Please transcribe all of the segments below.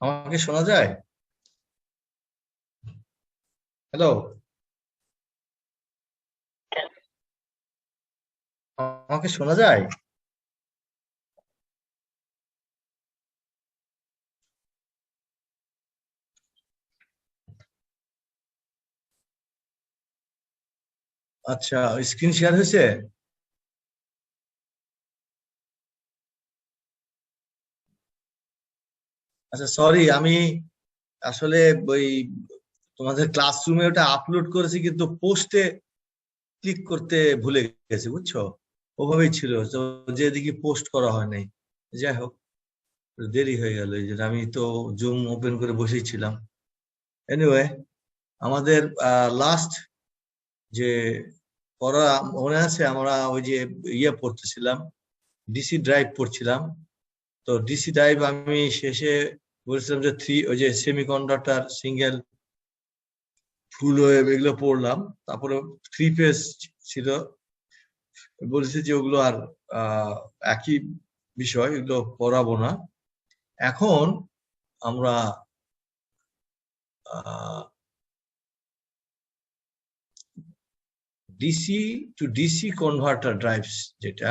আমাকে শোনা যায়? হ্যালো, আমাকে শোনা যায়? আচ্ছা, স্ক্রিন শেয়ার হয়েছে? আচ্ছা, সরি, আমি আসলে ওই তোমাদের ক্লাসরুমে ওটা আপলোড করেছি, কিন্তু পোস্টে ক্লিক করতে ভুলে গেছি, বুঝছো? ওভাবেই ছিল তো, যেদিকে পোস্ট করা হয় নাই। যাই হোক, দেরি হয়ে গেল, এই জন্য আমি তো জুম ওপেন করে বসেই ছিলাম। এনিওয়ে, আমাদের লাস্ট যে পড়া মনে আছে, আমরা ওই যে ইয়ে পড়তেছিলাম, ডিসি ড্রাইভ পড়ছিলাম। তো ডিসি ড্রাইভ আমি শেষে বলছিলাম যে ওই যে সেমিকন্ডাক্টর, সিঙ্গেল, ফুল ওয়েভ এগুলো পড়লাম। তারপরে থ্রি ফেজ ছিল, বলেছে যে ওগুলো আর একই বিষয়, এগুলো পড়াবো না। এখন আমরা DC two DC converter drives, যেটা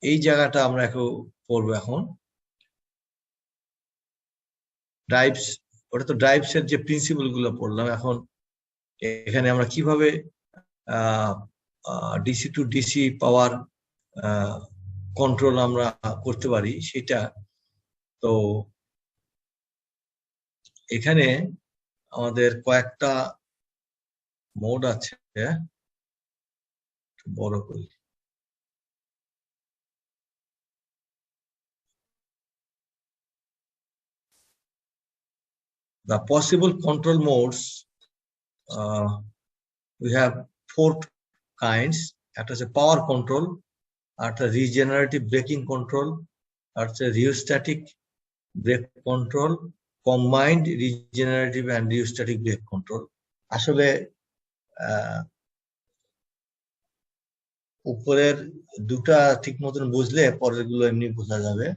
এই জায়গাটা আমরা এখন পড়বো। এখন ড্রাইভস, ওটা তো ড্রাইভস এর যে প্রিন্সিপাল গুলো পড়লাম। এখন এখানে আমরা কিভাবে DC two DC power control আমরা করতে পারি সেটা। তো এখানে আমাদের কয়েকটা মোড আছে, বড় করি। The possible control modes, we have four kinds. একটা হচ্ছে পাওয়ার কন্ট্রোল, একটা রিজেনারেটিভ ব্রেকিং কন্ট্রোল, আর হচ্ছে rheostatic brake control, combined regenerative and rheostatic brake control. আসলে উপরের দুটা ঠিক মতন বুঝলে পরের গুলো এমনি বোঝা যাবে।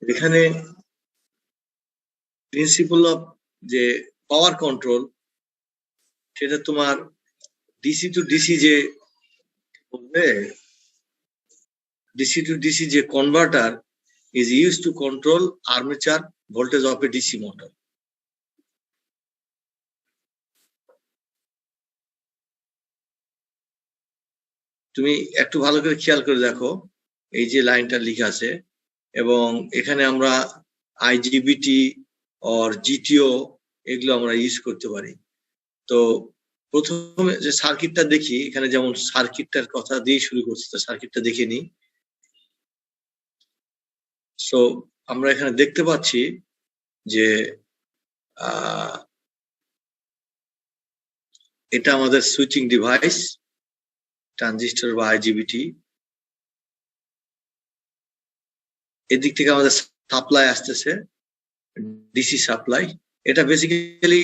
এখানে প্রিন্সিপাল অফ যে পাওয়ার কন্ট্রোল, সেটা তোমার ডিসি টু ডিসি যে বলবে, ডিসি টু ডিসি যে converter is used to control armature voltage of a DC motor. তুমি একটু ভালো করে খেয়াল করে দেখো, এই যে লাইনটা লেখা আছে, এবং এখানে আমরা আইজিবিটি অর জিটিও এগুলো আমরা ইউজ করতে পারি। তো প্রথমে যে সার্কিটটা দেখি, এখানে যেমন সার্কিটটার কথা দিয়ে শুরু করছি, তো সার্কিটটা দেখে নিই। সো আমরা এখানে দেখতে পাচ্ছি যে এটা আমাদের সুইচিং ডিভাইস, ট্রানজিস্টর বা আইজিবিটি। এদিক থেকে আমাদের সাপ্লাই আসতেছে, ডিসি সাপ্লাই। এটা basically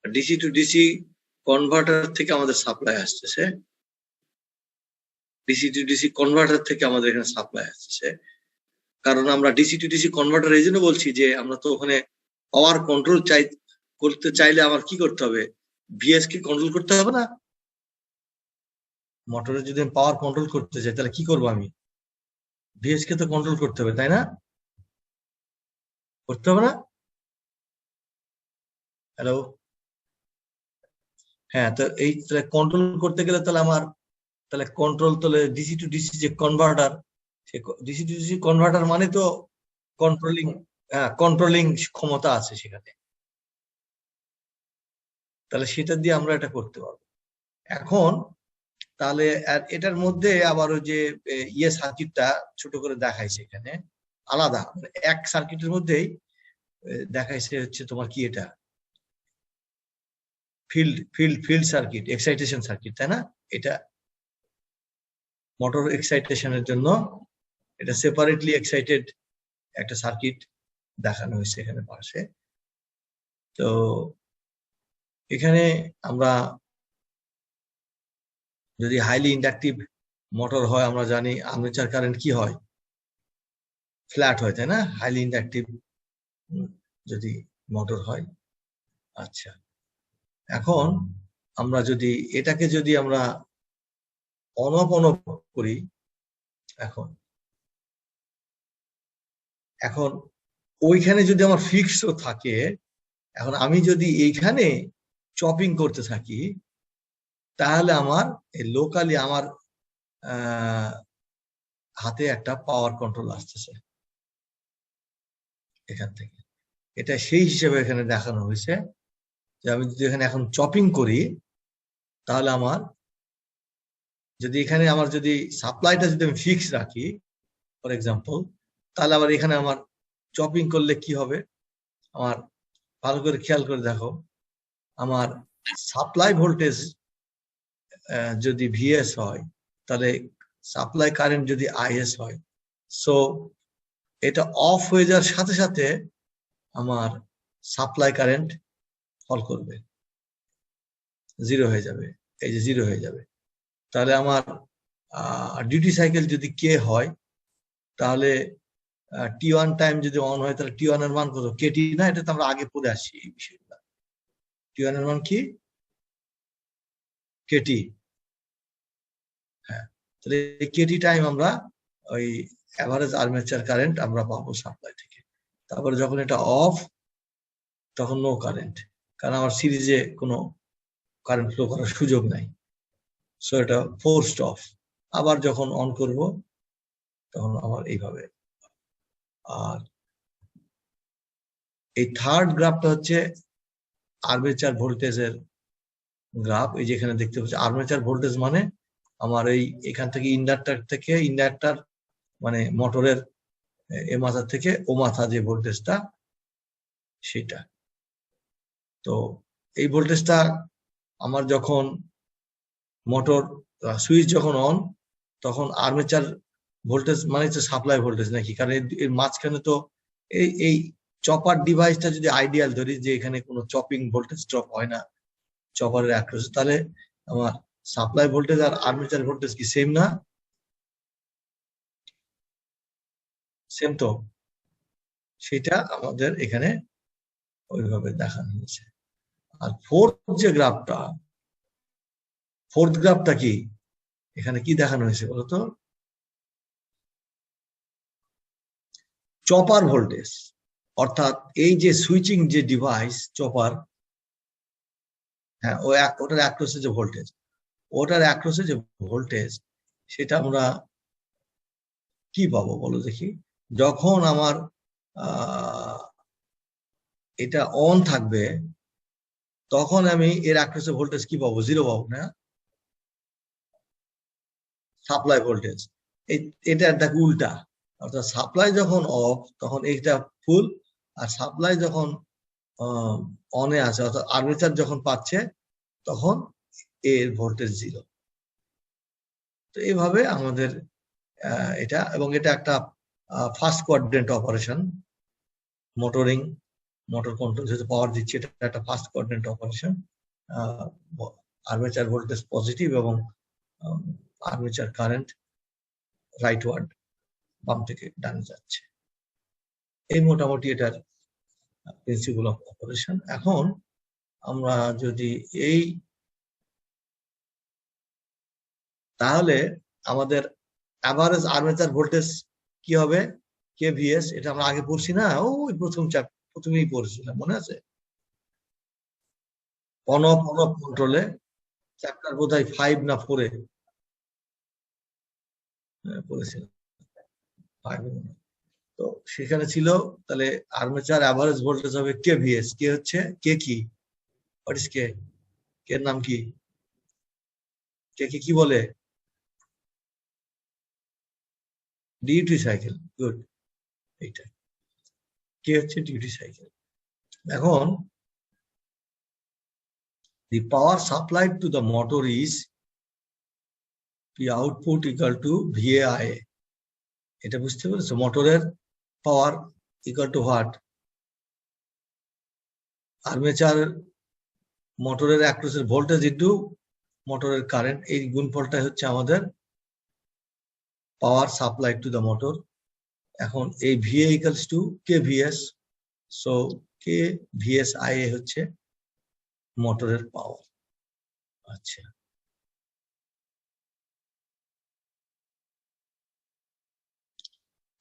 DC two DC converter থেকে আমাদের সাপ্লাই আসতেছে, ডিসি টু ডিসি কনভার্টার থেকে আমাদের এখানে সাপ্লাই আসতেছে। কারণ আমরা ডিসি টু ডিসি কনভার্টার এই জন্য বলছি যে আমরা তো ওখানে পাওয়ার কন্ট্রোল করতে চাইলে আমার কি করতে হবে, ভিএস কে কন্ট্রোল করতে হবে না? মোটরে যদি আমি পাওয়ার কন্ট্রোল করতে চাই, তাহলে কি করবো আমি? ভিএস কে তো কন্ট্রোল করতে হবে, তাই না? করতে হবে না? হ্যালো, হ্যাঁ। তো এই কন্ট্রোল করতে গেলে তাহলে আমার, তাহলে কন্ট্রোল, তাহলে ডিসি টু ডিসি যে কনভার্টার, সে ডিসি টু ডিসি কনভার্টার মানে তো কন্ট্রোলিং, হ্যাঁ, কন্ট্রোলিং ক্ষমতা আছে সেখানে। তাহলে সেটা দিয়ে আমরা এটা করতে পারবো। এখন তাহলে এটার মধ্যে আবার ওই যে ইয়ে সার্কিটটা ছোট করে দেখাইছে এখানে, আলাদা এক সার্কিটের মধ্যেই দেখাইছে হচ্ছে তোমার কি, এটা ফিল্ড সার্কিট, এক্সাইটেশন সার্কিট, তাই না? এটা মোটর এক্সাইটেশনের জন্য এটা সেপারেটলি এক্সাইটেড একটা সার্কিট দেখানো হয়েছে এখানে পাশে। তো এখানে আমরা যদি হাইলি ইন্ডাকটিভ মোটর হয় আমরা জানি আর্মেচার কারেন্ট কি হয়, ফ্ল্যাট হয়, তাই না? হাইলি ইন্ডাকটিভ যদি মোটর হয়। আচ্ছা, এখন আমরা যদি এটাকে যদি আমরা অন অফ করি, এখন এখন ওইখানে যদি আমার ফিক্সড থাকে, এখন আমি যদি এইখানে চপিং করতে থাকি, তাহলে আমার লোকালি আমার হাতে একটা পাওয়ার কন্ট্রোল আসতেছে এখান থেকে। এটা সেই হিসেবে এখানে দেখানো হয়েছে যে আমি যদি এখানে এখন চপিং করি, তাহলে আমার যদি এখানে আমার যদি সাপ্লাইটা যদি আমি ফিক্স রাখি ফর এক্সাম্পল, তাহলে আবার এখানে আমার চপিং করলে কি হবে, আমার ভালো করে খেয়াল করে দেখো, আমার সাপ্লাই ভোল্টেজ যদি ভিএস হয়, তাহলে সাপ্লাই কারেন্ট যদি আইএস হয়, সো এটা অফ হয়ে যাওয়ার সাথে সাথে আমার সাপ্লাই কারেন্ট ফল করবে, জিরো হয়ে যাবে, এই যে জিরো হয়ে যাবে। তাহলে আমার ডিউটি সাইকেল যদি কে হয়, তাহলে T1 টাইম যদি অন হয়, তাহলে T1 এর মান কত, কেটি না? এটা তো আমরা আগে পড়ে আসছি এই বিষয়টা। T1 এর মান কি? কেটি। হ্যাঁ, তাহলে কেটি টাইম আমরা ওই এভারেজ আর্মেচার কারেন্ট আমরা পাবো সাপ্লাই থেকে। তারপরে যখন এটা অফ, তখন নো কারেন্ট, কারণ আমার সিরিজে কোনো কারেন্ট ফ্লো করার সুযোগ নাই, সো এটা ফোর্সড অফ। আবার যখন অন করব, তখন আবার এইভাবে। আর এই থার্ড গ্রাফটা হচ্ছে আর্মেচার ভোল্টেজের গ্রাফ। এই যেখানে দেখতে পাচ্ছি আর্মেচার ভোল্টেজ মানে আমার এই এখান থেকে ইন্ডাক্টর মানে মোটরের এ মাথা থেকে ও মাথা যে ভোল্টেজটা, সেটা। তো এই ভোল্টেজটা আমার যখন মোটর সুইচ যখন অন, তখন আর্মেচার ভোল্টেজ মানে হচ্ছে সাপ্লাই ভোল্টেজ নাকি, কারণ এর মাঝখানে তো এই চপার ডিভাইসটা যদি আইডিয়াল ধরি যে এখানে কোনো চপিং ভোল্টেজ ড্রপ হয় না চপারের অ্যাক্রসে, তাহলে আমার সাপ্লাই ভোল্টেজ আর আর্মেচার ভোল্টেজ কি সেম না? সেম তো, সেটা আমাদের এখানে ওইভাবে দেখানো হয়েছে। আর ফোর্থ গ্রাফটা কি, এখানে কি দেখানো হয়েছে বলতো? চপার ভোল্টেজ, অর্থাৎ এই যে সুইচিং যে ডিভাইস চপার, হ্যাঁ, ওটার অ্যাক্রসে যে ভোল্টেজ, সেটা আমরা কি পাবো বলো দেখি। যখন আমার এটা অন থাকবে, তখন আমি এর অ্যাক্রসে ভোল্টেজ কি পাবো? জিরো পাবো না? সাপ্লাই ভোল্টেজ এটা দেখো উল্টা, অর্থাৎ সাপ্লাই যখন অফ তখন এইটা ফুল, আর সাপ্লাই যখন অনে আছে অর্থাৎ আর্মেচার যখন পাচ্ছে, তখন এর ভোল্টেজ জিরো। তো এইভাবে আমাদের এটা, এবং এটা একটা first quadrant operation, motor control যেহেতু পাওয়ার দিচ্ছে, এটা একটা first quadrant operation. Armature voltage positive এবং আর্মেচার কারেন্ট রাইট ওয়ার্ড, বাম থেকে ডানে যাচ্ছে। এই মোটামুটি এটার প্রিন্সিপাল অফ অপারেশন। এখন আমরা যদি তাহলে আমাদের অ্যাভারেজ আর্মেচার ভোল্টেজ কি হবে? কেভিএস। এটা আমরা আগে পড়ছি না, ওই প্রথমেই পড়ছিলাম, মনে আছে? অন অফ কন্ট্রোলে, চ্যাপ্টার বোধহয় 5 না 4-এ পড়েছিলাম, 5 তো সেখানে ছিল। তাহলে আর্মেচার অ্যাভারেজ ভোল্টেজ হবে কেভিএস। কে হচ্ছে কে কি? হোয়াট ইজ কে? এর নাম কি? কে কি বলে? Duty cycle. গুড, এইটা কে হচ্ছে ডিউটি সাইকেল। এখন the power supplied to the motor is P output equal to VAI. এটা বুঝতে পেরেছো? মোটরের পাওয়ার ইকুয়াল টু হোয়াট? আর্মেচার মোটরের অ্যাক্রসের ভোল্টেজ ইন্টু মোটরের কারেন্ট, এই গুণফলটাই হচ্ছে আমাদের power supply to the motor. এখন এই VA equals to KVS, so KVS IA হচ্ছে মোটরের পাওয়ার। আচ্ছা,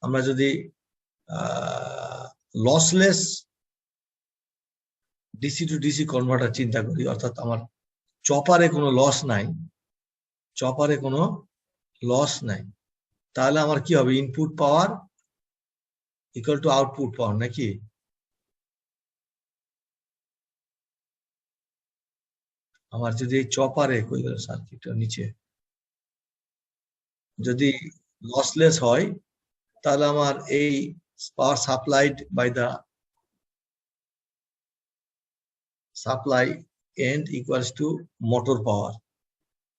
আমরা যদি lossless DC two DC converter চিন্তা করি, অর্থাৎ আমার চপারে কোনো লস নাই, চপারে কোনো লস নাই, তাহলে আমার কি হবে? Input power equal to output power, নাকি? আমার যদি এই চপারে কই গেল সার্কিটটা নিচে, যদি লসলেস হয়, তাহলে আমার এই power supplied by the supply end equals to motor power.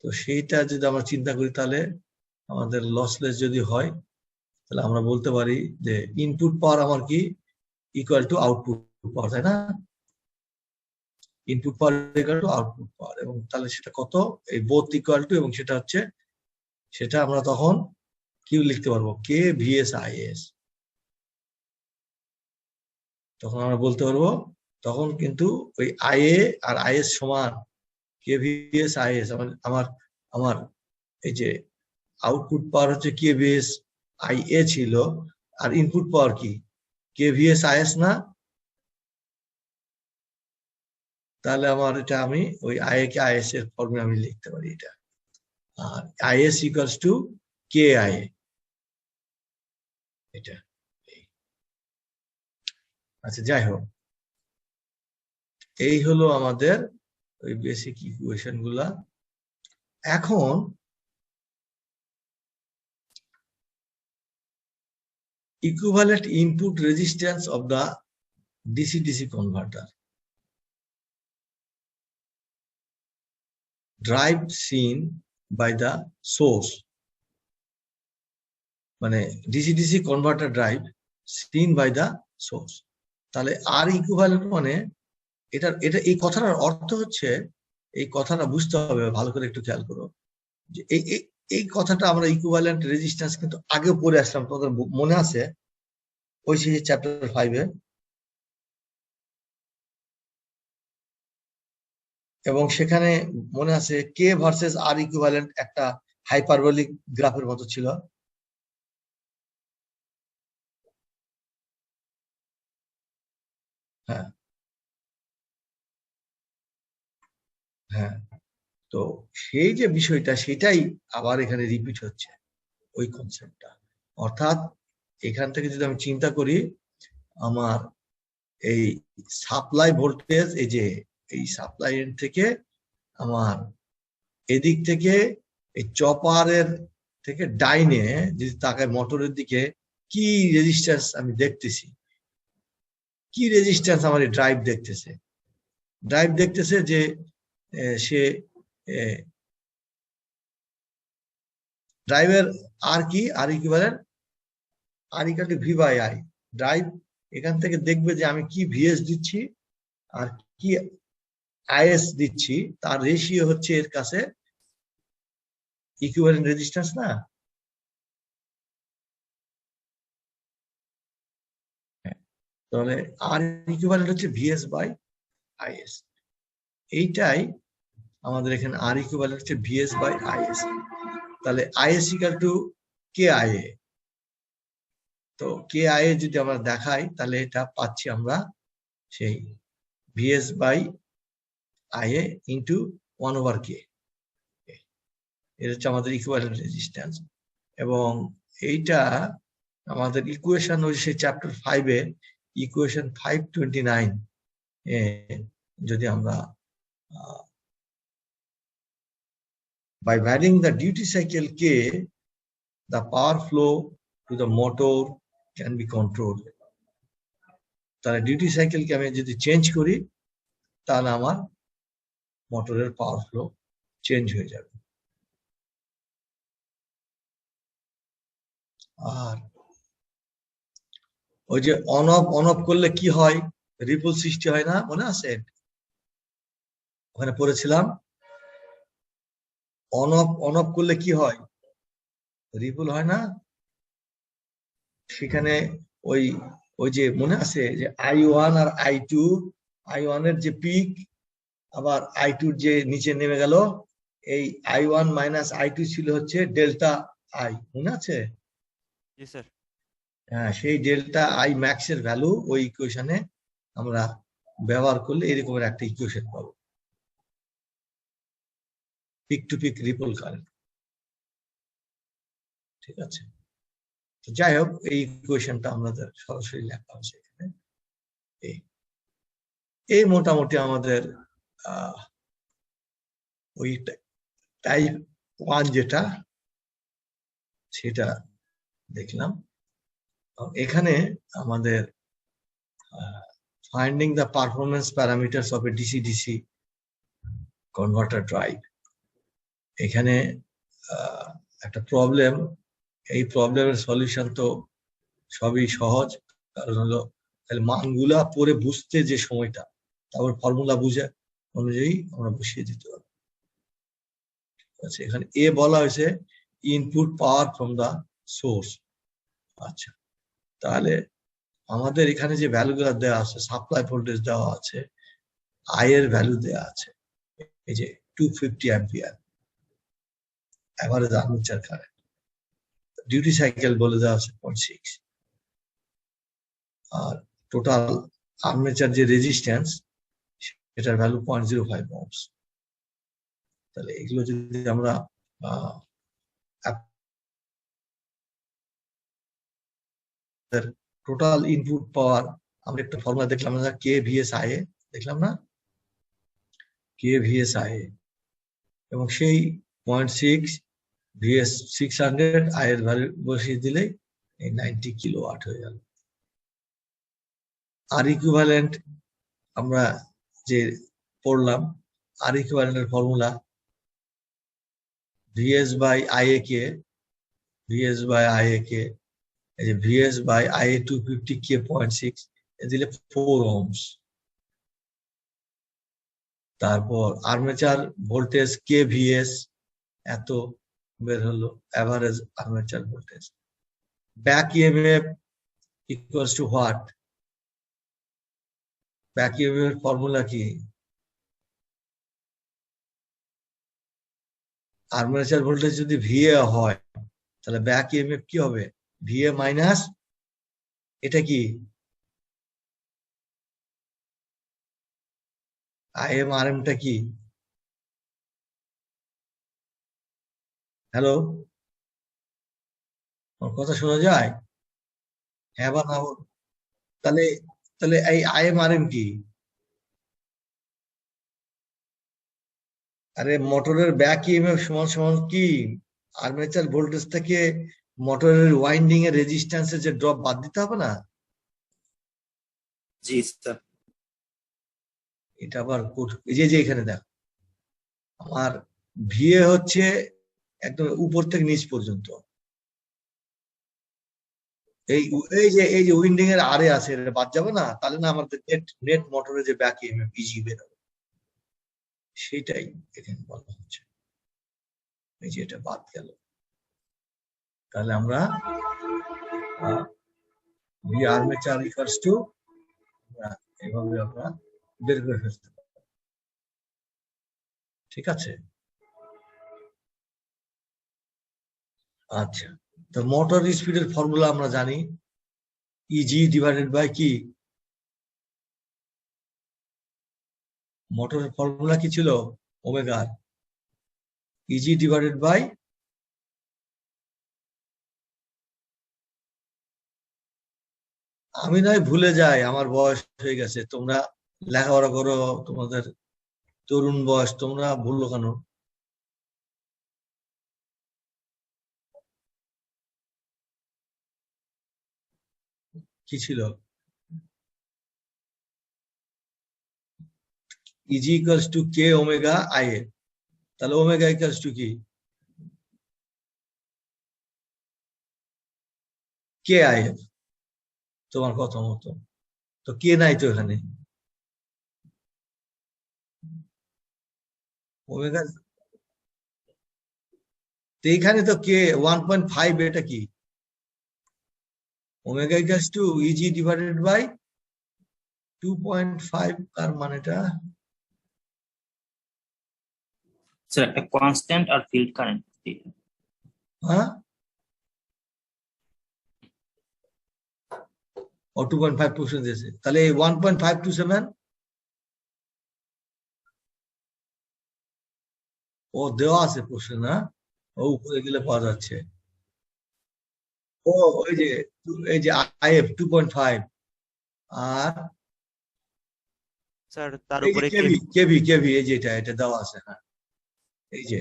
তো সেইটা যদি আমরা চিন্তা করি, তাহলে আমাদের লসলেস যদি হয়, তাহলে আমরা বলতে পারি যে ইনপুট পাওয়ার আমার কি ইকুয়াল টু আউটপুট পাওয়ার, তাই না? Input power equal to output power, এবং তাহলে সেটা কত? এই বোথ ইকুয়াল টু, এবং সেটা হচ্ছে, সেটা আমরা তখন কি লিখতে পারবো? KVS/IS। তখন আমরা বলতে পারবো, তখন কিন্তু ওই IA আর IS সমান KVS/IS। আমার আমার এই যে আউটপুট পাওয়ার হচ্ছে KVS/IA ছিল, আর ইনপুট পাওয়ার কি KVS/IS না? তাহলে আমার এটা আমি ওই IA কে IS এর ফর্মে আমি লিখতে পারি এটা, আর IS ইকুয়ালস টু KIA, এটা। আচ্ছা, যাই হোক, এই হলো আমাদের ওই বেসিক ইকুয়েশন গুলা। এখন equivalent input resistance of the DC-DC converter, drive seen by the source, মানে DC-DC converter drive seen by the source। তাহলে আর ইকুইভ্যালেন্ট মানে এটা এটা এই কথাটার অর্থ হচ্ছে, এই কথাটা বুঝতে হবে, ভালো করে একটু খেয়াল করো, যে এই কথাটা আমরা ইকুইভ্যালেন্ট রেজিস্ট্যান্স কিন্তু আগে পড়ে আসলাম, তোমাদের মনে আছে? ওই সেই চ্যাপ্টার 5-এ। এবং সেখানে মনে আছে কে ভার্সেস আর ইকুইভ্যালেন্ট একটা হাইপারবোলিক গ্রাফের মতো ছিল। হ্যাঁ, হ্যাঁ। তো সেই যে বিষয়টা, সেটাই আবার এখানে রিপিট হচ্ছে, ওই কনসেপ্টটা। অর্থাৎ এখান থেকে যদি আমি চিন্তা করি, আমার এই সাপ্লাই ভোল্টেজ, এই যে এই সাপ্লাই এন্ড থেকে আমার এদিক থেকে এই চপারের থেকে ডাইনে যদি তাকায় মোটরের দিকে, কি রেজিস্ট্যান্স আমি দেখতেছি, কি রেজিস্ট্যান্স আমার এই ড্রাইভ দেখতেছে? ড্রাইভ দেখতেছে যে সে ড্রাইভের আর কি, আর ইকুইভ্যালেন্ট আর ইকুয়াল টু V/I। ড্রাইভ এখান থেকে দেখবে যে আমি কি VS দিচ্ছি আর কি IS দিচ্ছি, তার রেশিও হচ্ছে এর কাছে ইকুইভ্যালেন্ট রেজিস্ট্যান্স, না? তাহলে আর ইকুইভ্যালেন্ট হচ্ছে VS/IS। এইটাই আমাদের এখানে আর ইকুইভ্যালেন্ট হচ্ছে VS/IS। তাহলে IS ইকুয়াল টু KIA। তো KIA যদি আমরা দেখাই, তাহলে এটা পাচ্ছি আমরা সেই VS/IA ইন্টু 1/K। এটা হচ্ছে আমাদের ইকুইভ্যালেন্ট রেজিস্ট্যান্স। এবং এইটা আমাদের ইকুয়েশন হচ্ছে সেই চ্যাপ্টার 5-এ, ইকুয়েশন 529 যদি আমরা by varying the duty cycle K, the power flow to the motor can be controlled। তাহলে ডিউটি সাইকেলকে আমি যদি চেঞ্জ করি, তাহলে আমার মোটরের পাওয়ার ফ্লো চেঞ্জ হয়ে যাবে। আর ওই যে অন অফ করলে কি হয়? রিপল সৃষ্টি হয় না, মনে আছে? ওখানে পড়েছিলাম, অন অফ করলে কি হয়? রিপল হয় না, সেখানে ওই ওই যে মনে আছে যে I1 আর I2, I1 এর যে পিক আবার I2 যে নিচে নেমে গেল, এই I1 মাইনাস I2 ছিল হচ্ছে ডেল্টা আই, মনে আছে? জি স্যার। হ্যাঁ, সেই ডেল্টা আই ম্যাক্স এর ভ্যালু ওই ইকুয়েশনে আমরা ব্যবহার করলে এরকমের একটা ইকুয়েশন পাবো, peak to peak ripple current. ঠিক আছে, তো যাই হোক, এই ইকুয়েশনটা আমাদের সরাসরি লেখা আছে এখানে। এই মোটামুটি আমাদের ওই টাইপ 1 যেটা, সেটা দেখলাম। এখানে আমাদের finding the performance parameters of A DC DC converter drive, এখানে একটা প্রবলেম। এই প্রবলেমের সলিউশন তো সবই সহজ, কারণ হলো মানগুলা পরে বুঝতে যে সময়টা, তারপর ফর্মুলা বুঝে অনুযায়ী আমরা বসিয়ে দিতে পারবো। আচ্ছা, এখানে এ বলা হয়েছে input power from the source. আচ্ছা, তাহলে আমাদের এখানে যে ভ্যালুগুলো দেওয়া আছে, সাপ্লাই ভোল্টেজ দেওয়া আছে, আই এর ভ্যালু দেওয়া আছে, এই যে 250 ampere average armature current, duty cycle বলে দেওয়া আছে 0.6, আর টোটাল আর্মেচার যে রেজিস্ট্যান্স সেটার ভ্যালু 0.05 ohms। তাহলে এগুলো যদি আমরা টোটাল ইনপুট পাওয়ার, আমরা একটা ফর্মুলা দেখলাম না, কে ভিএস আই এ, দেখলাম না, কে ভিএস আই এ, এবং সেই 0.6 ভিএস 600 আই এর ভ্যালু বসিয়ে দিলেই এই 90 কিলোওয়াট হয়ে গেল। আর ইকুইভ্যালেন্ট আমরা যে পড়লাম, আর ইকুইভ্যালেন্টের formula VS by IA K, VS by IA K, এই যে ভিএস বাই আইএ 250 কে 0.6 দিলে 4 ohms। তারপর আর্মেচার ভোল্টেজ কে ভিএস এত বের হলো, average armature voltage. Back EMF equals to what? Back EMF এর ফর্মুলা কি? আর্মেচার ভোল্টেজ যদি ভিএ হয়, তাহলে ব্যাক ইএমএফ কি হবে? ভিএ মাইনাস এটা কি আইএম, আর এমটা কি? হ্যালো, কথা শোনা যায়? হ্যাঁ বা না? তাহলে তাহলে এই আইএম আর এম কি? আরে মোটরের ব্যাক ইএমএফ সমান সমান কি আর্মেচার ভোল্টেজ থেকে মোটরের ওয়াইন্ডিং এর রেজিস্ট্যান্সের যে ড্রপ বাদ দিতে হবে না? জি স্যার। এটা আবার এই যে এখানে দেখ, আমার ভিএ হচ্ছে একদম উপর থেকে নিচ পর্যন্ত, এই এই যে উইন্ডিং এর আরে আছে, এটা বাদ যাবে না? তাহলে না আমাদের নেট নেট মোটরের যে ব্যাক ইএমএফ ইজি বেরোবে, সেটাই এখানে বলা হচ্ছে। এই যে এটা বাদ গেল, তাহলে আমরা ভি আর্মেচার ইকুয়ালস টু, এভাবে আমরা বের করে ফেলতে পারি। ঠিক আছে, আচ্ছা, তো মোটর স্পিডের ফর্মুলা আমরা জানি, ইজি ডিভাইডেড বাই কি? মোটরের ফর্মুলা কি ছিল? ওমেগা। ইজি ডিভাইডেড বাই, আমি নয় ভুলে যাই, আমার বয়স হয়ে গেছে, তোমরা লেখাপড়া করো, তোমাদের তরুণ বয়স, তোমরা ভুললো কেন? কি ছিল? Easy equals to K omega I A, তাহলে ওমেগা ইকুয়ালস টু কি? কে আই এফ। তোমার কথা মতো তো কে নাই তো এখানে, ওমেগা তো এখানে তো কে 1.5 এটা কি omega equals to EG divided by 2.5 তার মানেটা স্যার একটা কনস্ট্যান্ট আর ফিল্ড কারেন্ট হ্যাঁ ও 2.5% দিয়েছে তাহলে 1.527 ও দেওয়া আছে প্রশ্ন না ও উপরে গেলে পাওয়া যাচ্ছে ও এই যে আইএফ 2.5 আর স্যার তার এই যে উপরে কেভি কেভি কেভি এই যে এটা দেওয়া আছে হ্যাঁ এই যে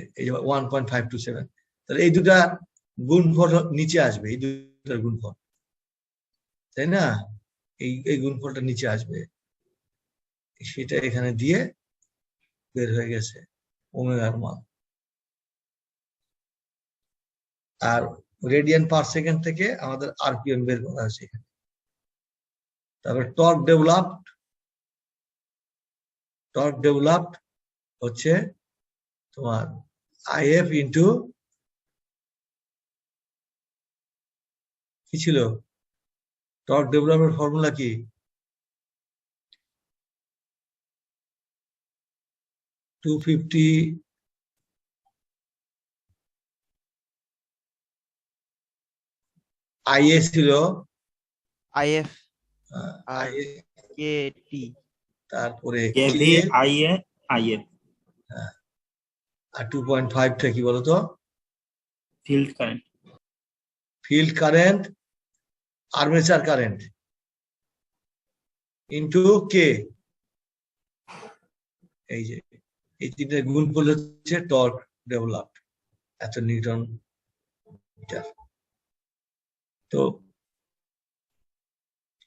1.527 তাহলে এই দুটা গুণফল নিচে আসবে এই দুটার গুণফল তাই না এই গুণফলটা নিচে আসবে সেটা এখানে দিয়ে বের হয়ে গেছে ওমেগার মান আর রেডিয়ান পার সেকেন্ড থেকে আমাদের আরপিএম বের করা হয়েছে এখানে তারপর টর্ক ডেভেলপড হচ্ছে তোমার আইএফ ইন্টু কি ছিল টর্ক ডেভেলপমেন্ট ফর্মুলা কি আইএ ছিল আইএফ আর আইএ কে টি তারপরে কেভি আইএ আইএফ আর 2.5 টা কি বলতো field current field current armature current into K এই যে এই তিনটে গুণফল হচ্ছে টর্ক ডেভেলপড এত নিউটন মিটার তো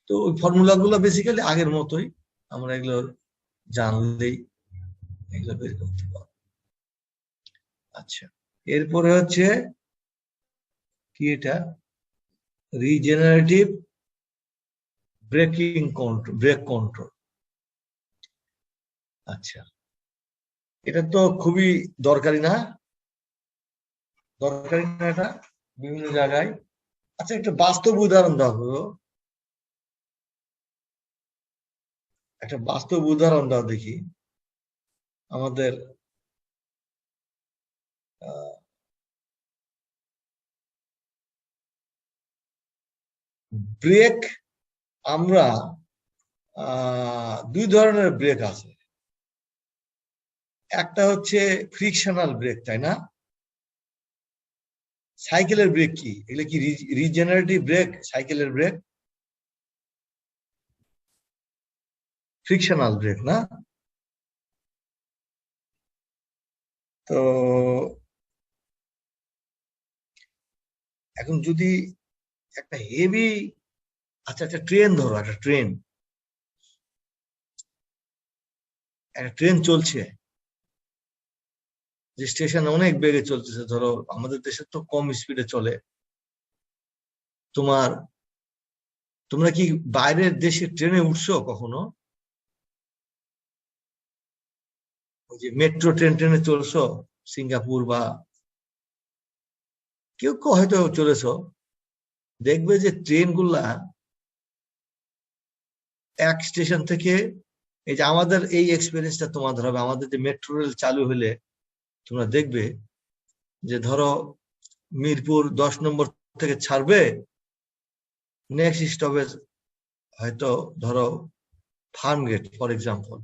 তো ওই ফর্মুলা গুলো বেসিক্যালি আগের মতোই আমরা এগুলো জানলেই এগুলো বের করতে পারবো আচ্ছা এরপরে হচ্ছে কি এটা রিজেনারেটিভ ব্রেক কন্ট্রোল আচ্ছা এটা তো খুবই দরকারি না এটা বিভিন্ন জায়গায় আচ্ছা একটা বাস্তব উদাহরণ দাও একটা বাস্তব উদাহরণ দাও দেখি আমাদের ব্রেক আমরা দুই ধরনের ব্রেক আছে একটা হচ্ছে ফ্রিকশনাল ব্রেক তাই না সাইকেলের ব্রেক কি এগুলো কি রিজেনারেটিভ ব্রেক সাইকেলের ব্রেক ফ্রিকশনাল ব্রেক না তো এখন যদি একটা হেভি আচ্ছা একটা ট্রেন ধরো একটা ট্রেন চলছে যে স্টেশন অনেক বেগে চলতেছে ধরো আমাদের দেশে তো কম স্পিডে চলে তোমরা কি বাইরের দেশে ট্রেনে উঠছো কখনো ওই যে মেট্রো ট্রেনে চলছো সিঙ্গাপুর বা কেউ কেউ হয়তো চলেছো দেখবে যে ট্রেনগুলা এক স্টেশন থেকে এই যে আমাদের এই এক্সপিরিয়েন্সটা তোমাদের হবে আমাদের যে মেট্রো রেল চালু হলে তোমরা দেখবে যে ধরো মিরপুর 10 নম্বর থেকে ছাড়বে নেক্সট স্টপেজ হয়তো ধরো ফার্মগেট ফর এক্সাম্পল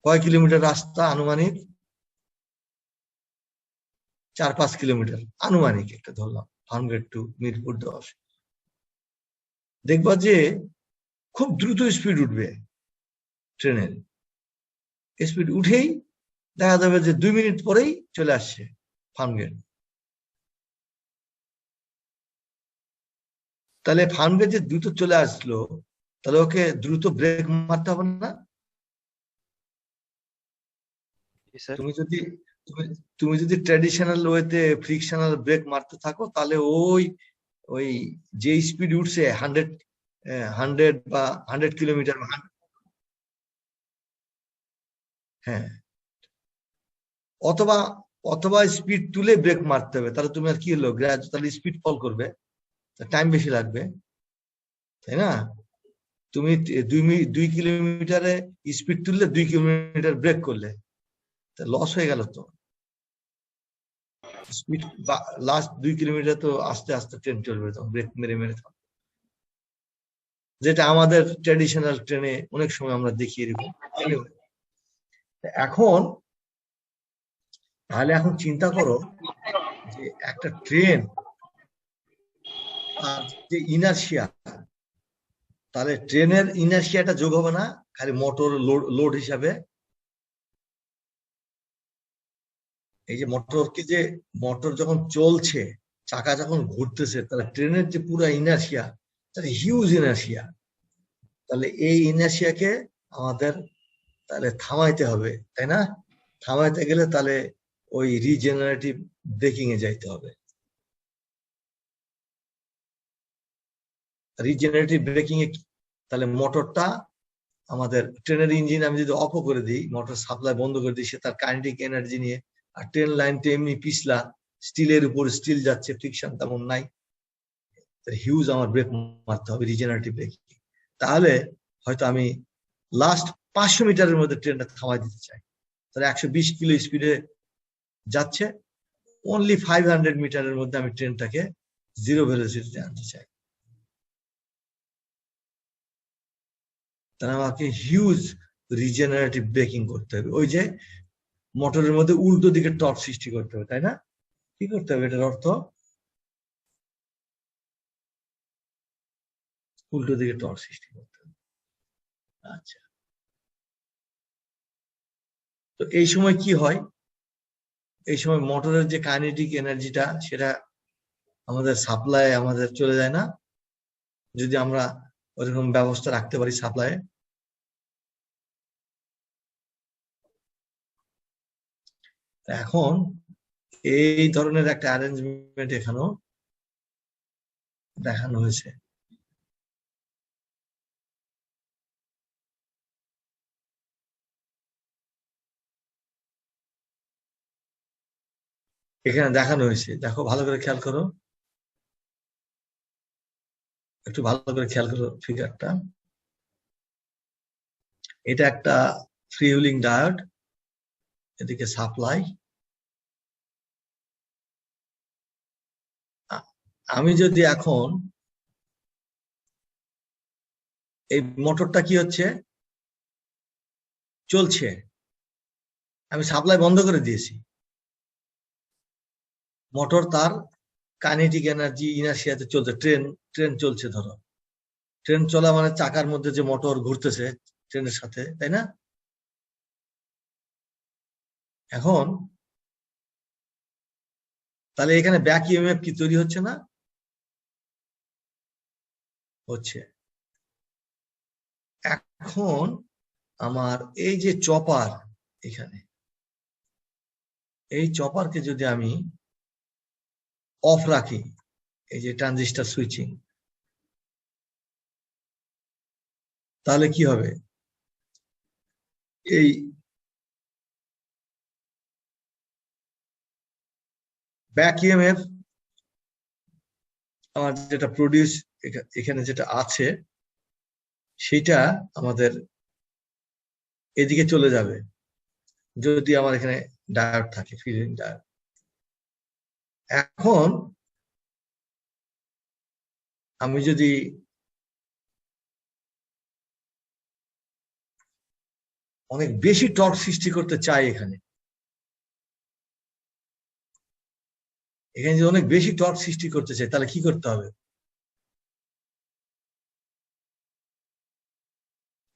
কয় কিলোমিটার রাস্তা আনুমানিক 4-5 কিলোমিটার আনুমানিক একটা ধরলাম ফার্মগেট টু মিরপুর 10 দেখবা যে খুব দ্রুত স্পিড উঠবে ট্রেনের স্পিড উঠেই দেখা যাবে যে 2 মিনিট পরেই চলে আসছে ফার্মগেট তাহলে ফার্মগেট যে দ্রুত চলে আসলো তাহলে ওকে দ্রুত ব্রেক মারতে হবে না তুমি যদি ট্র্যাডিশনাল ওয়েতে ফ্রিকশনাল ব্রেক মারতে থাকো তাহলে ওই যে স্পিড উঠছে 100 বা 100 কিলোমিটার হ্যাঁ অথবা অথবা স্পিড তুলে ব্রেক মারতে হবে, তাহলে তুমি আর কি হলো তাহলে স্পিড ফল করবে, টাইম বেশি লাগবে, তাই না? তুমি 2 কিলোমিটারে স্পিড তুললে 2 কিলোমিটার ব্রেক করলে, লস হয়ে গেল তো। স্পিড লাস্ট 2 কিলোমিটার তো আস্তে আস্তে ট্রেন চলবে, তখন ব্রেক মেরে মেরে থাকবে, যেটা আমাদের ট্র্যাডিশনাল ট্রেনে অনেক সময় আমরা দেখি এরকম। এখন তাহলে এখন চিন্তা করো যে একটা ট্রেন আর যে ইনার্শিয়া, তাহলে ট্রেনের ইনার্শিয়াটা যোগ হবে না খালি মোটর লোড হিসাবে? এই যে মোটর যখন চলছে, চাকা যখন ঘুরতেছে, তাহলে ট্রেনের যে পুরো ইনার্শিয়া, তাহলে হিউজ ইনার্শিয়া, তাহলে এই ইনার্শিয়াকে আমাদের তাহলে থামাইতে হবে, তাই না? থামাইতে গেলে তাহলে ওই রিজেনারেটিভ ব্রেকিং এ যাইতে হবে। রিজেনারেটিভ ব্রেকিং এ তাহলে মোটরটা, আমাদের ট্রেনের ইঞ্জিন আমি যদি অফ করে দিই, মোটর সাপ্লাই বন্ধ করে দিই, সে তার কাইনেটিক এনার্জি নিয়ে, আর ট্রেন লাইনটা এমনি পিছলা, স্টিলের উপর স্টিল যাচ্ছে, ফ্রিকশন তেমন নাই, হিউজ আমার ব্রেক মারতে হবে, রিজেনারেটিভ ব্রেকিং। তাহলে হয়তো আমি লাস্ট 500 মিটারের মধ্যে ট্রেনটা থামাই দিতে চাই, তাহলে 120 কিলো স্পিডে যাচ্ছে, অনলি 500 মিটারের মধ্যে আমি ট্রেনটাকে জিরো ভেলোসিটিতে আনতে চাই, তাহলে আমাকে হিউজ রিজেনারেটিভ ব্রেকিং করতে হবে। ওই যে মোটরের মধ্যে উল্টো দিকে টর্ক সৃষ্টি করতে হবে, তাই না? কি করতে হবে এটার অর্থ? উল্টো দিকে টর্ক সৃষ্টি করতে হবে। আচ্ছা, তো এই সময় কি হয়? এই সময় মোটরের যে কাইনেটিক এনার্জিটা, সেটা আমাদের সাপ্লাই আমাদের চলে যায় না, যদি আমরা ওরকম ব্যবস্থা রাখতে পারি সাপ্লাই। এখন এই ধরনের একটা অ্যারেঞ্জমেন্ট এখানেও দেখানো হয়েছে। এখানে দেখানো হয়েছে, দেখো ভালো করে খেয়াল করো, একটু ভালো করে খেয়াল করো ফিগারটা। এটা একটা ফ্রি হুইলিং ডায়োড, এদিকে সাপ্লাই। আমি যদি এখন এই মোটরটা কি হচ্ছে, চলছে, আমি সাপ্লাই বন্ধ করে দিয়েছি, মোটর তার কাইনেটিক এনার্জি ইনার্শিয়াতে চলছে, ট্রেন চলছে, ধরো ট্রেন চলা মানে চাকার মধ্যে যে মোটর ঘুরতেছে ট্রেনের সাথে, তাই না? এখন তাহলে এখানে ব্যাক ইএমএফ কি তৈরি হচ্ছে না? হচ্ছে। এখন আমার এই যে চপার, এখানে এই চপারকে যদি আমি অফ রাখি, এই যে ট্রানজিস্টর সুইচিং, তাহলে কি হবে? এই ব্যাক ইএমএফ আমার যেটা প্রডিউস এখানে যেটা আছে, সেটা আমাদের এদিকে চলে যাবে, যদি আমার এখানে ডায়োড থাকে, ফিল্ডিং ডায়োড। এখন আমি যদি অনেক বেশি টর্ক সৃষ্টি করতে চাই, এখানে যদি অনেক বেশি টর্ক সৃষ্টি করতে চাই, তাহলে কি করতে হবে?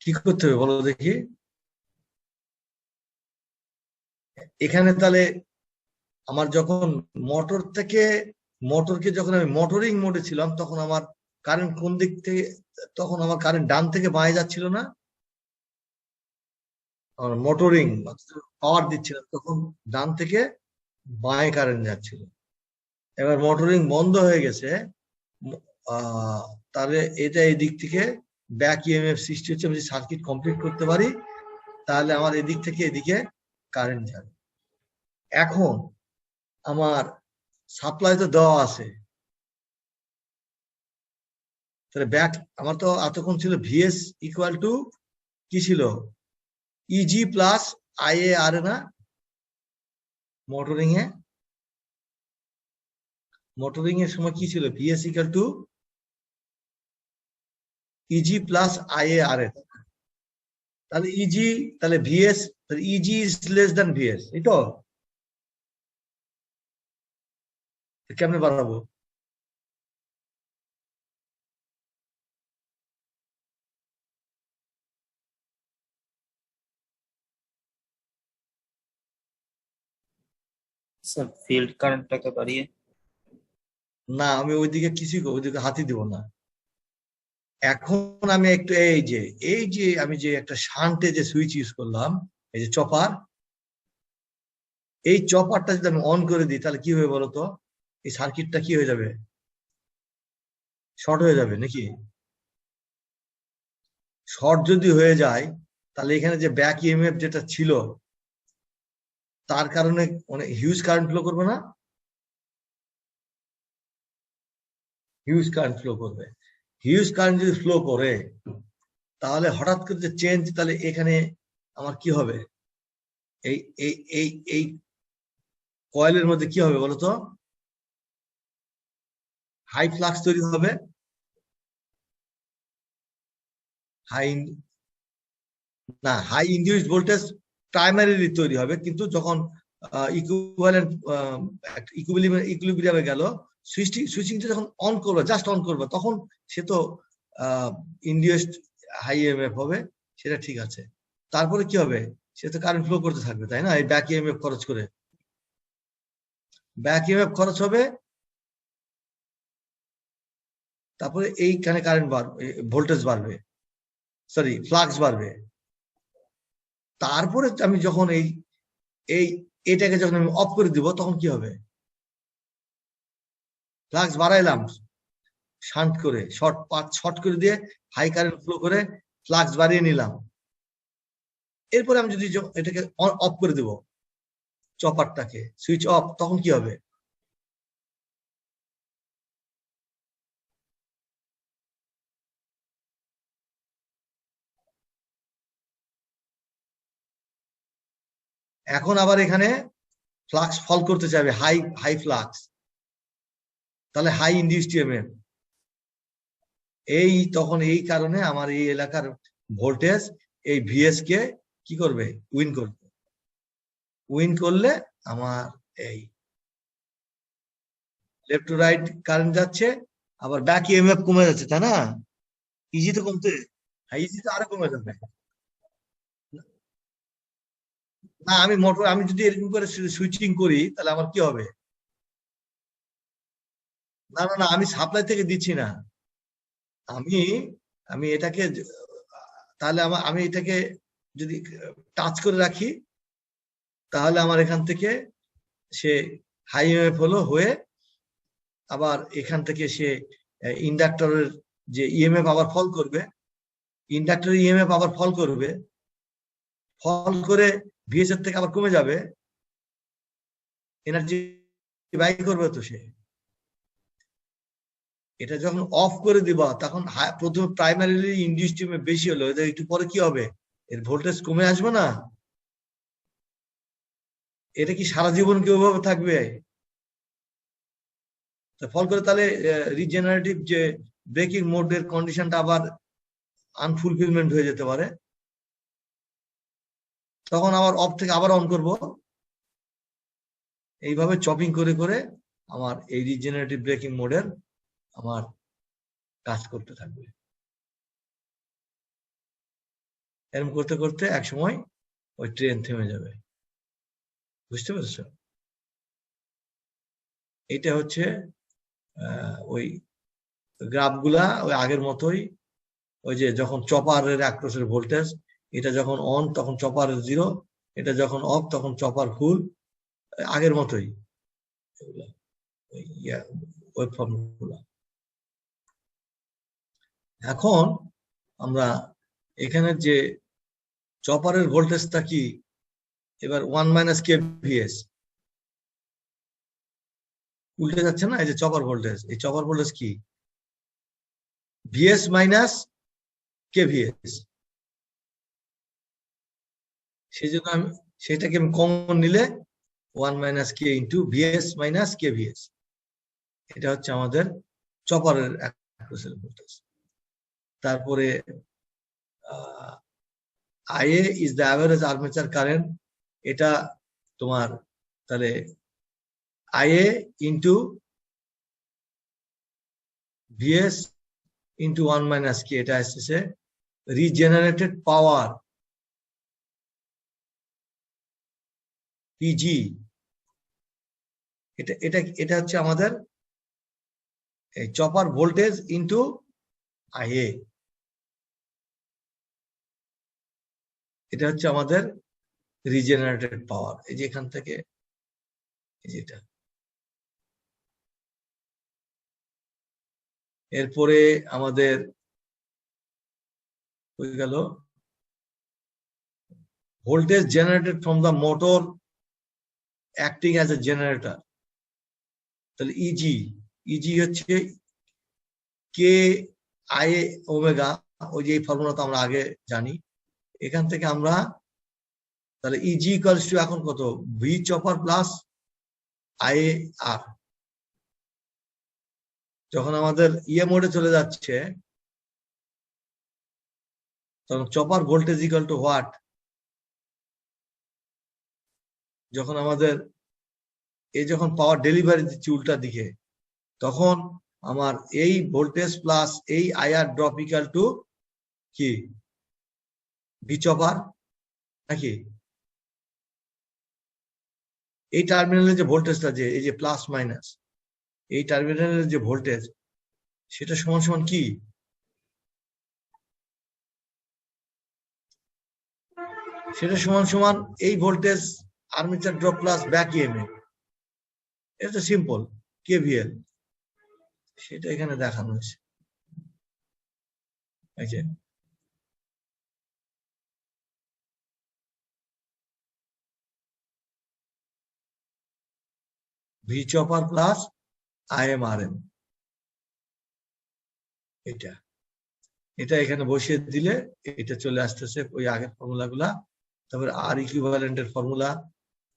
কি করতে হবে বলো দেখি? এখানে তাহলে আমার যখন মোটরকে যখন আমি মোটরিং মোডে ছিলাম, তখন আমার কারেন্ট কোন দিক থেকে, তখন আমার কারেন্ট ডান থেকে বাঁয়ে যাচ্ছিল না, আমার মোটরিং পাওয়ার দিচ্ছিলাম, তখন ডান থেকে বাঁয়ে কারেন্ট যাচ্ছিল। এবার মোটরিং বন্ধ হয়ে গেছে, তাহলে এটা এই দিক থেকে ব্যাক ইএমএফ সৃষ্টি হচ্ছে। আমি যদি সার্কিট কমপ্লিট করতে পারি, তাহলে আমার এদিক থেকে এদিকে কারেন্ট যাবে। এখন আমার সাপ্লাই তো দেওয়া আছে, তাহলে ব্যাক আমার তো এতক্ষণ ছিল ভিএস ইকুয়াল টু কি ছিল, ইজি প্লাস আইএ আর না মোটরিং এর সময় কি ছিল, VS equal to EG plus IA R A, তাহলে ইজি, তাহলে ভিএস, তাহলে EG is less than VS, এই তো কেমনে বাড়াবো? স্যার ফিল্ড কারেন্টটাকে বাড়িয়ে। না, আমি ওইদিকে কিছুই ওইদিকে হাতই দিব না। এখন আমি একটু এই যে আমি যে একটা শান্টে যে সুইচ ইউজ করলাম, এই যে চপার, এই চপারটা যদি আমি অন করে দিই তাহলে কি হবে বলতো, এই সার্কিটটা কি হয়ে যাবে, শর্ট হয়ে যাবে নাকি? শর্ট যদি হয়ে যায় তাহলে এখানে যে ব্যাক ইএমএফ যেটা ছিল তার কারণে অনেক হিউজ কারেন্ট ফ্লো করবে না? হিউজ কারেন্ট ফ্লো করবে। হিউজ কারেন্ট যদি ফ্লো করে তাহলে হঠাৎ করে যে চেঞ্জ, তাহলে এখানে আমার কি হবে, এই এই এই এই কয়েলের মধ্যে কি হবে বলতো, হাই ফ্লাক্স তৈরি হবে, হাই না হাই ইনডিউসড ভোল্টেজ প্রাইমারিলি তৈরি হবে, কিন্তু যখন ইকুইভ্যালেন্ট ইকুইলিব্রিয়ামে গেল, সুইচিংটা যখন অন করবে, জাস্ট অন করবে, তখন সে তো ইনডিউসড হাই ইএমএফ হবে, সেটা ঠিক আছে। তারপরে কি হবে, সে তো কারেন্ট ফ্লো করতে থাকবে, তাই না? এই ব্যাক ইএমএফ খরচ করে, ব্যাক ইএমএফ খরচ হবে, তারপরে এইখানে কারেন্ট বাড়বে, ভোল্টেজ বাড়বে, সরি ফ্লাক্স বাড়বে। তারপরে আমি যখন এই এটাকে যখন আমি অফ করে দিব তখন কি হবে, ফ্লাক্স বাড়াইলাম শান্ট করে, শর্ট করে দিয়ে হাই কারেন্ট ফ্লো করে ফ্লাক্স বাড়িয়ে নিলাম। এরপরে আমি যদি এটাকে অফ করে দেব, চপারটাকে সুইচ অফ, তখন কি হবে, এখন আবার এখানে ফ্লাক্স ফল করতে চাইবে, হাই ফ্লাক্স, তাহলে হাই ইনডিউসড ইএমএফ, তখন এই কারণে আমার এই এলাকার ভোল্টেজ এই ভিএস কে কি করবে, উইন করবে। উইন করলে আমার এই লেফট টু রাইট কারেন্ট যাচ্ছে, আবার ব্যাক ইএমএফ কমে যাচ্ছে, তাই না? ইজি তো কমতে, হ্যাঁ ইজি তো আরো কমে যাবে। না আমি যদি এরকম করে সুইচিং করি তাহলে আমার কি হবে, না না না আমি সাপ্লাই থেকে দিচ্ছি না, আমি আমি এটাকে তাহলে আমি এটাকে যদি টাচ করে রাখি তাহলে আমার এখান থেকে সে হাই ইএমএফ হলো হয়ে, আবার এখান থেকে সে ইন্ডাক্টরের যে ইএমএফ আবার ফল করবে, ইন্ডাক্টরের ইএমএফ আবার ফল করবে, ফল করে ভিএস এর থেকে আবার কমে যাবে, এনার্জি ব্যয় করবে তো সে। এটা যখন অফ করে দিবা তখন প্রথমে প্রাইমারিলি ইনডিউসড ইএমএফ বেশি হলো, একটু পরে কি হবে, এর ভোল্টেজ কমে আসবে না? এটা কি সারা জীবন কি ওভাবে থাকবে? ফল করে তাহলে রিজেনারেটিভ যে ব্রেকিং মোডের কন্ডিশনটা আবার আনফুলফিলমেন্ট হয়ে যেতে পারে, তখন আবার অফ থেকে আবার অন করব, এইভাবে চপিং করে করে আমার এই রিজেনারেটিভ ব্রেকিং মোডের আমার কাজ করতে থাকবে। এরকম করতে করতে এক সময় ওই ট্রেন থেমে যাবে, বুঝতে পেরেছো? এটা হচ্ছে ওই গ্রাফগুলা ওই আগের মতোই, ওই যে যখন চপারের আক্রোশের ভোল্টেজ, এটা যখন অন তখন চপারের 0, এটা যখন অফ তখন চপার ফুল, আগের মতোই ওয়েবফর্ম গুলা। এখন আমরা এখানে যে চপারের ভোল্টেজটা কি, এবার 1 - kVs, উল্টে যাচ্ছে না, এই যে চপার ভোল্টেজ, এই চপার ভোল্টেজ কি ভিএস মাইনাস কেভিএস। সেই জন্য আমি সেটাকে আমি কমন নিলে 1 minus K into VS minus KVS, এটা হচ্ছে আমাদের চপারের অ্যাক্রোসের ভোল্টেজ। তারপরে IA is the average armature current, এটা তোমার তাহলে IA into VS into 1 minus K, এটা আসছে রিজেনারেটেড পাওয়ার পিজি। এটা এটা এটা হচ্ছে আমাদের এই চপার ভোল্টেজ ইন্টু IA, এটা হচ্ছে আমাদের রিজেনারেটেড পাওয়ার। এই যে এখান থেকে যেটা, এরপরে আমাদের হয়ে গেল voltage generated from the motor acting as a generator, তাহলে ইজি হচ্ছে কে আই ওমেগা, ওই যে ফর্মুলা তো আমরা আগে জানি। এখান থেকে আমরা তাহলে ইজি ইকুয়ালস টু এখন কত, ভি চপার প্লাস আই আর। যখন আমাদের ইয়ে মোডে চলে যাচ্ছে তখন chopper voltage equal to what, যখন আমাদের এই যখন পাওয়ার ডেলিভারি দিচ্ছি উল্টা দিকে, তখন আমার এই ভোল্টেজ প্লাস এই আইআর ড্রপ ইকুয়াল টু কি ভি চপার নাকি। এই টার্মিনালের যে ভোল্টেজটা, যে এই যে প্লাস মাইনাস, এই টার্মিনালের যে ভোল্টেজ সেটা সমান সমান কি, সেটা সমান সমান এই voltage armature drop plus back EMF. এটা তো সিম্পল, কেভিএল, সেটা এখানে দেখানো হয়েছে। ভি চপার প্লাস আইএমআরএম, এটা এটা এখানে বসিয়ে দিলে এটা চলে আসতেছে ওই আগের ফর্মুলা গুলা। তারপরে আর ইকুইভ্যালেন্টের ফর্মুলা,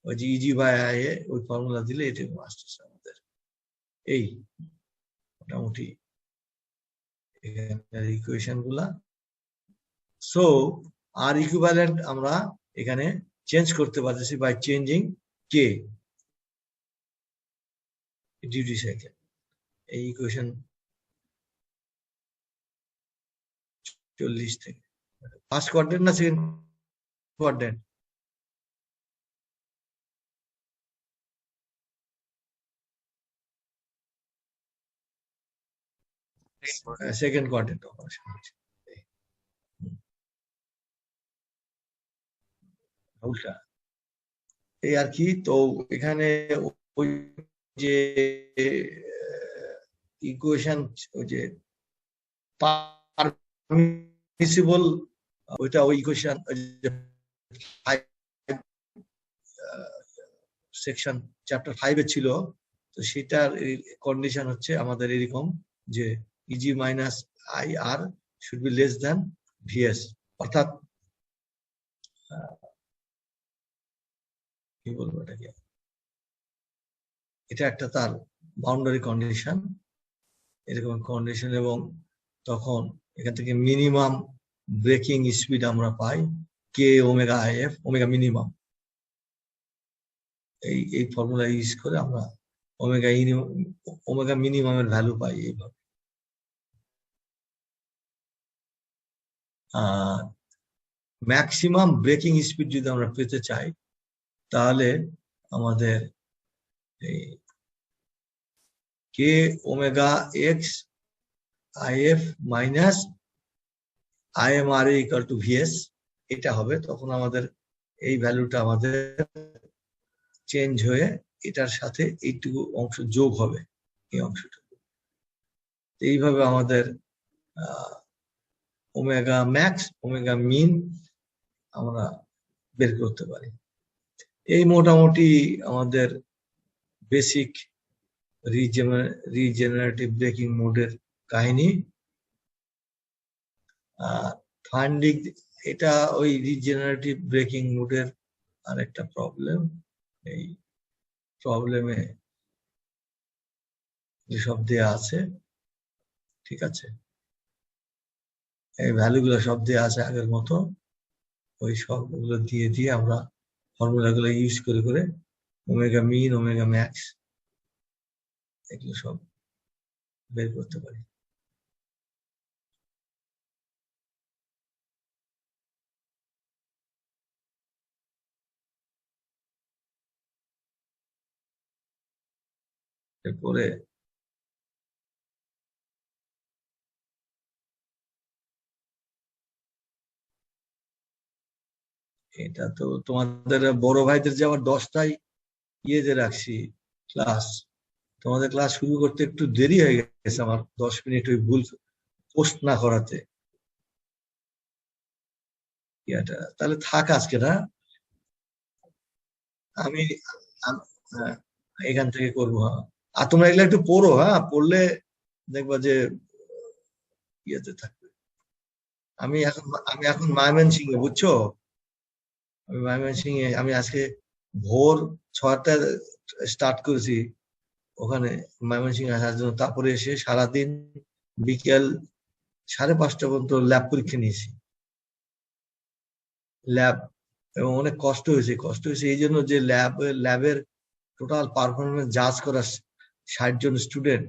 ওই যে ইজি বাই আই এ, ওই ফর্মুলা দিলে এটা আসতেছে আমাদের এই মোটামুটি ইকুয়েশন গুলা। সো আর ইকুইভ্যালেন্ট আমরা এখানে চেঞ্জ করতে পারতেছি by changing K duty cycle. এই ইকুয়েশন 40 থেকে ফার্স্ট কোয়াড্রেন্ট না second quadrant, second quadrant operation হচ্ছে উল্টা এই আর কি। তো এখানে ওই যে ইকুয়েশন, ওই যে পারমিসিবল, ওইটা ওই ইকুয়েশন সেকশন চ্যাপ্টার 5 এ ছিল। তো সেটার কন্ডিশন হচ্ছে আমাদের এরকম যে EG minus I R should be less than VS, অর্থাৎ কি বলবো এটাকে, এটা একটা তার বাউন্ডারি কন্ডিশন, এরকম কন্ডিশন। এবং তখন এখান থেকে মিনিমাম ব্রেকিং স্পিড আমরা পাই কে ওমেগা আইএফ, ওমেগা মিনিমাম। এই ফর্মুলা ইউজ করে আমরা ওমেগা মিনিমামের ভ্যালু পাই এইভাবে। ম্যাক্সিমাম ব্রেকিং স্পিড যদি আমরা পেতে চাই তাহলে আমাদের এই K omega X IF minus IMRA equal to VS, এটা হবে। তখন আমাদের এই ভ্যালুটা আমাদের চেঞ্জ হয়ে এটার সাথে এইটুকু অংশ যোগ হবে, এই অংশটুকু। এইভাবে আমাদের ওমেগা ম্যাক্স ওমেগা মিন আমরা বের করতে পারি। এই মোটামুটি আমাদের বেসিক রিজেনারেটিভ ব্রেকিং মোডের কাহিনী। ফান্ডিং, এটা ওই রিজেনারেটিভ ব্রেকিং মোডের আরেকটা প্রবলেম। এই প্রবলেমে যেসব দেয়া আছে, ঠিক আছে, এই ভ্যালুগুলো সব দেয়া আছে আগের মতো, ওই সবগুলো দিয়ে দিয়ে আমরা ফর্মুলাগুলো ইউজ করে করে ওমেগা মিন, ওমেগা ম্যাক্স, এগুলো সব বের করতে পারি। এরপরে এটা তো তোমাদের বড় ভাইদের যে আবার 10টায় ইয়েতে রাখছি ক্লাস, তোমাদের ক্লাস শুরু করতে একটু দেরি হয়ে গেছে আমার, 10 মিনিট ওই ভুল পোস্ট না করাতে। ইয়াটা তাহলে থাক আজকে না, আমি হ্যাঁ, এখান থেকে করবো। হ্যাঁ, আর তোমরা এগুলো একটু পড়ো, হ্যাঁ, পড়লে দেখবা যে ইয়েতে থাকবে। আমি এখন ময়মনসিংহে, বুঝছো, আমি ময়মনসিংহে, আমি আজকে ভোর 6টায় স্টার্ট করেছি ওখানে ময়মনসিংহে আসার জন্য, তারপরে এসে সারাদিন বিকেল 5:30 পর্যন্ত ল্যাব পরীক্ষা নিয়েছি, ল্যাব, এবং অনেক কষ্ট হয়েছে এই জন্য যে ল্যাবের টোটাল পারফরমেন্স জাজ করা 60 জন স্টুডেন্ট,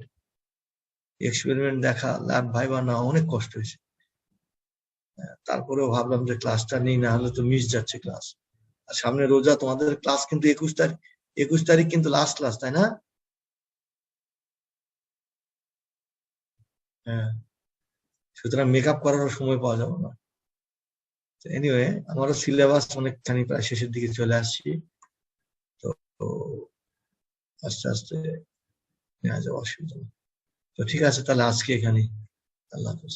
এক্সপেরিমেন্ট দেখা, ল্যাব ভাইবা না, অনেক কষ্ট হয়েছে। তারপরেও ভাবলাম যে ক্লাসটা নেই, না হলে তো মিস যাচ্ছে ক্লাস। আর সামনে রোজা, তোমাদের ক্লাস কিন্তু 21 তারিখ কিন্তু লাস্ট ক্লাস, তাই না? হ্যাঁ, সুতরাং মেকআপ করারও সময় পাওয়া যাবে না। এনিওয়ে, আমারও সিলেবাস অনেকখানি প্রায় শেষের দিকে চলে আসছি, তো আস্তে আস্তে নেওয়া যাওয়া অসুবিধা নেই। তো ঠিক আছে, তাহলে আজকে এখানে, আল্লাহ হাফেজ।